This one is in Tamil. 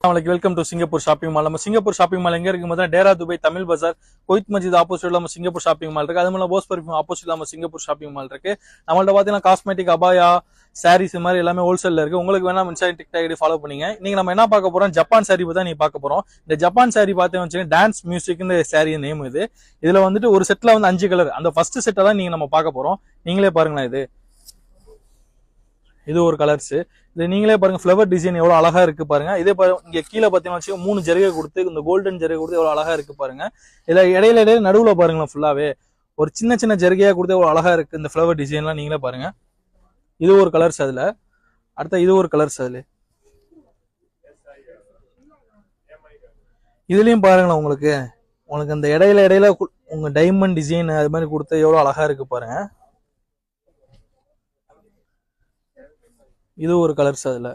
Welcome to Singapore shopping mall. நம்ம சிங்கப்பூர் ஷாப்பிங் மால் எங்க இருக்கு பார்த்தா டேரா துபாய் தமிழ் பஜார் குவைத் மஸ்ஜித் ஆப்போசிட்ல நம்ம சிங்கப்பூர் ஷாப்பிங் மால் இருக்கு. அது மாதிரி போஸ் பர்ஃபியூம் ஆப்போசிட்ல நம்ம சிங்கப்பூர் ஷாப்பிங் மால் இருக்கு. நம்மள்ட்ட பாத்தீங்கன்னா காஸ்மெட்டிக், அபாயா, சாரீஸ் மாதிரி எல்லாமே ஹோல்சேல்ல இருக்கு. உங்களுக்கு வேணா இன்ஸ்டாகிராம் டிக்டாக் ஐடி ஃபாலோ பண்ணீங்க. நீங்க நம்ம என்ன பார்க்க போறோம், ஜப்பான் சாரி பத்தி நீங்க பார்க்க போறோம். இந்த ஜப்பான் சாரி பார்த்தீங்கன்னா டான்ஸ் மியூசிக்னு சாரி நேம் இது. இதுல வந்துட்டு ஒரு செட்ல வந்து 5 கலர். அந்த ஃபர்ஸ்ட் செட்டை தான் நீங்க நம்ம பார்க்க போறோம். நீங்களே பாருங்களேன். இது ஒரு கலர்ஸ். இது நீங்களே பாருங்க, ஃபிளவர் டிசைன் எவ்வளவு அழகா இருக்கு பாருங்க. இதே பாருங்க, இங்க கீழே பாத்தீங்கன்னா 3 ஜரிகை கொடுத்து இந்த கோல்டன் ஜரிகை கொடுத்து எவ்வளவு அழகா இருக்கு பாருங்க. இதுல இடையில நடுவுல பாருங்களேன், ஃபுல்லாவே ஒரு சின்ன சின்ன ஜரிகையா கொடுத்து எவ்வளவு அழகா இருக்கு இந்த ஃபிளவர் டிசைன்லாம். நீங்களே பாருங்க. இது ஒரு கலர்ஸ். அதுல அடுத்த இது ஒரு கலர்ஸ். அதுல இதுலயும் பாருங்களேன், உங்களுக்கு அந்த இடையில உங்க டைமண்ட் டிசைன் அது மாதிரி கொடுத்து எவ்வளவு அழகா இருக்கு பாருங்க. இது ஒரு கலர்ஸ். அதுல